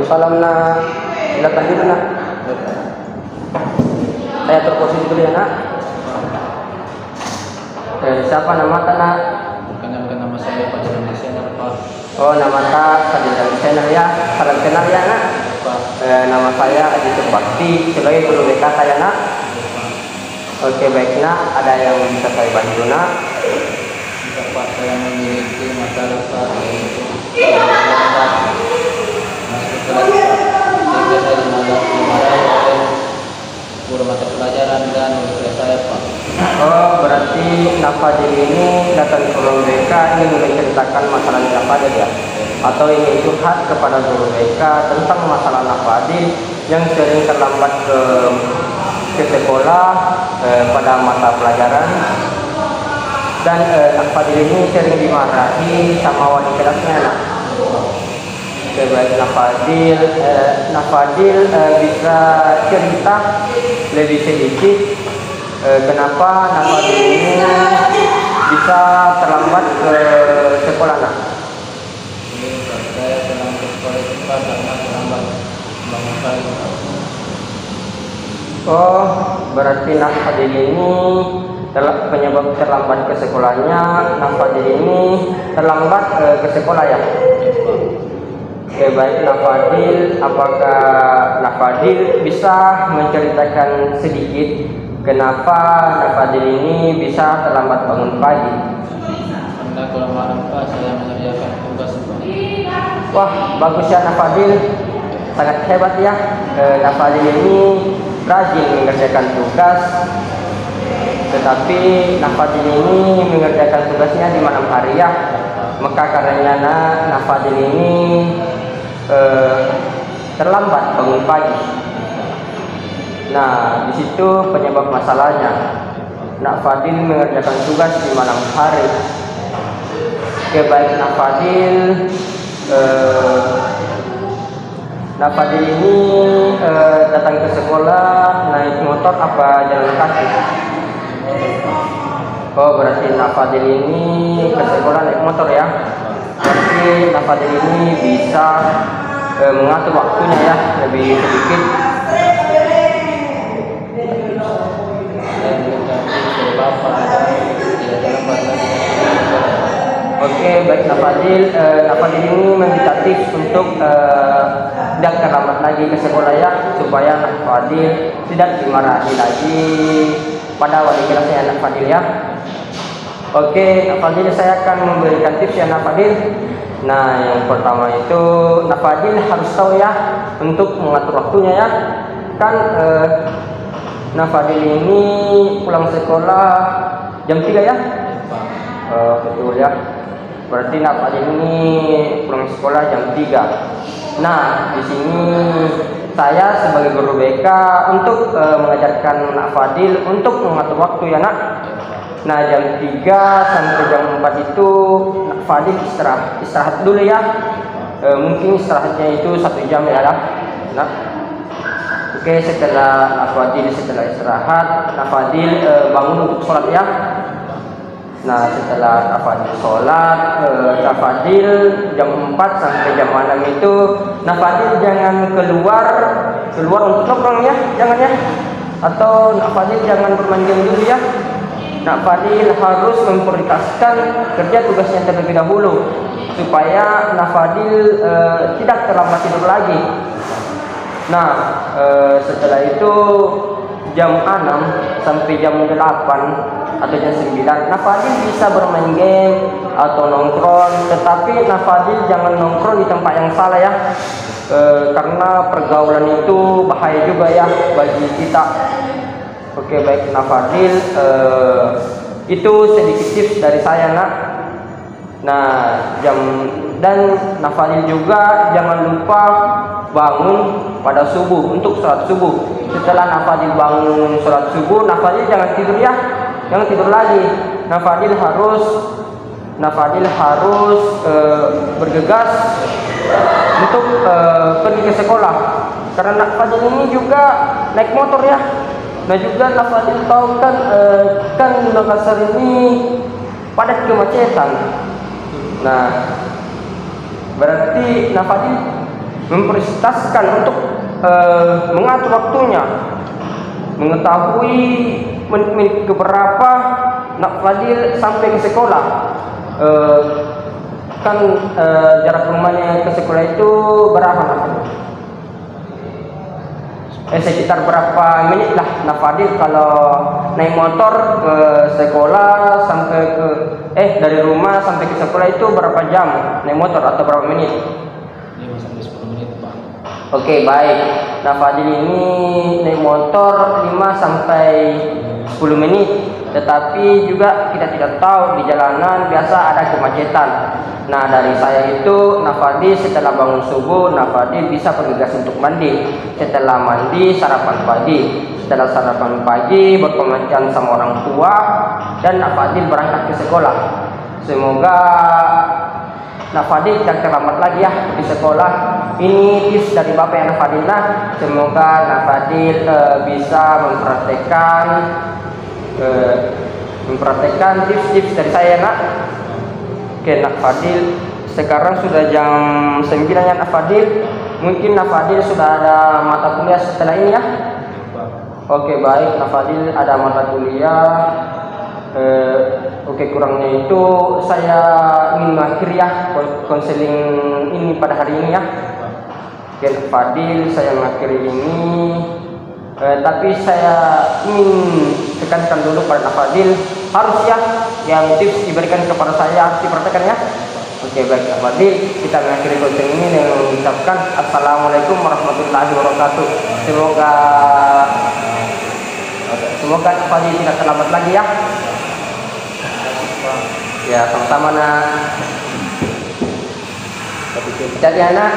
Waalaikumsalam nak. Silakan dulu nak. Saya atur posisi dulu ya nak. Siapa nama tak nak? Perkenalkan nama saya Pak Jalan Desainer Pak. Oh nama tak Pak Jalan Desainer ya. Salam kenal ya nak. Pak. Nama saya Adi Bakti sebagai guru BK saya nak. Oke baik nak. Ada yang bisa saya bantu nak? Bisa Pak, saya memiliki masalah Pak yaitu masuk kelas Pak. Sehingga saya dimarahi oleh guru mata pelajaran dan oleh saya Pak. Oh berarti Nafadil ini datang ke guru BK ingin menceritakan masalah Nafadil ya? Atau ingin curhat kepada guru BK tentang masalah Nafadil yang sering terlambat ke sekolah pada mata pelajaran, dan Nafadil ini sering dimarahi sama wali kelasnya nak. Baik Nafadil bisa cerita lebih sedikit kenapa Nafadil ini bisa terlambat ke sekolah nak? Saya terlambat ke sekolah itu Pak karena terlambat bangun pagi. Oh berarti Nafadil ini penyebab terlambat ke sekolahnya, Nafadil ini terlambat ke sekolah ya? Oke baik Nafadil, apakah Nafadil bisa menceritakan sedikit kenapa Nafadil ini bisa terlambat bangun pagi? Karena kalau malam Pak saya mengerjakan tugas Pak. Wah bagus ya Nafadil, sangat hebat ya. Nafadil ini rajin mengerjakan tugas, tetapi Nafadil ini mengerjakan tugasnya di malam hari ya. Maka karenanya Nafadil ini terlambat bangun pagi. Nah, di situ penyebab masalahnya. Nafadil mengerjakan tugas di malam hari. Baik Nafadil ini datang ke sekolah naik motor apa jalan kaki? Oh berarti Nafadil ini ke sekolah naik motor ya. Berarti Nafadil ini bisa mengatur waktunya ya lebih sedikit. Oke baik Nafadil ini meditatif untuk tidak terlambat lagi ke sekolah ya, supaya Nafadil tidak dimarahi lagi pada wali kelasnya Nafadil ya. Oke Nafadil, saya akan memberikan tips ya Nafadil. Nah yang pertama itu Nafadil harus tahu ya untuk mengatur waktunya ya. Kan Nafadil ini pulang sekolah jam 3 ya? Betul ya. Berarti Nafadil ini pulang sekolah jam 3. Nah di sini saya sebagai guru BK untuk mengajarkan Nafadil untuk mengatur waktu ya nak. Nah jam 3 sampai jam 4 itu Nafadil istirahat dulu ya. Mungkin istirahatnya itu 1 jam ya nah. Oke setelah Nafadil istirahat, Nafadil bangun untuk sholat ya. Nah setelah Nafadil sholat, Nafadil jam 4 sampai jam 6 itu Nafadil jangan keluar untuk nongkrong ya, jangan ya. Atau Nafadil jangan bermain game dulu ya. Nafadil harus memprioritaskan kerja tugasnya terlebih dahulu supaya Nafadil tidak terlambat tidur lagi. Nah setelah itu jam 6 sampai jam 8 atau jam 9 Nafadil bisa bermain game atau nongkrong, tetapi Nafadil jangan nongkrong di tempat yang salah ya. Karena pergaulan itu bahaya juga ya bagi kita. Oke baik Nafadil, itu sedikit tips dari saya nak. Nah dan Nafadil juga jangan lupa bangun pada subuh untuk sholat subuh. Setelah Nafadil bangun sholat subuh, Nafadil jangan tidur ya, jangan tidur lagi. Nafadil harus bergegas untuk pergi ke sekolah. Karena Nafadil ini juga naik motor ya. Nah juga Nafadil tahu kan di Makassar ini padat kemacetan. Nah berarti Nafadil memprioritaskan untuk mengatur waktunya, mengetahui menit-menit keberapa nak Fadil sampai ke sekolah. Jarak rumahnya ke sekolah itu berapa nak Fadil? Sekitar berapa menit lah nak Fadil kalau naik motor ke sekolah sampai ke dari rumah sampai ke sekolah itu berapa jam naik motor atau berapa menit? 5 sampai 10 menit, Pak. Oke, baik. Nah, Fadil ini naik motor 5 sampai 10 menit. Tetapi juga kita tidak tahu di jalanan biasa ada kemacetan. Nah, dari saya itu Nafadil setelah bangun subuh, Nafadil bisa bergegas untuk mandi. Setelah mandi, sarapan pagi. Setelah sarapan pagi, berpengajian sama orang tua, dan Nafadil berangkat ke sekolah. Semoga Nafadil tidak terlambat lagi ya di sekolah. Ini tips dari Bapak yang Nafadil. Semoga Nafadil bisa memperhatikan tips-tips dari saya nak. Oke, Nak Fadil, sekarang sudah jam 9 ya Nak Fadil. Mungkin Nak Fadil sudah ada mata kuliah setelah ini ya. Oke, baik Nak Fadil ada mata kuliah. Oke, kurangnya itu saya ingin mengakhiri ya konseling ini pada hari ini ya. Oke, Nak Fadil, saya mengakhiri ini. Tapi saya ingin tekankan dulu pada Nak Fadil, harus ya yang tips diberikan kepada saya harus diperhatikan ya. Oke, baik Nak Fadil, kita mengakhiri konten ini dengan mengucapkan Assalamualaikum warahmatullahi wabarakatuh. Semoga Nak Fadil tidak terlambat lagi ya. Ya, sama-sama nak. Jadi anak.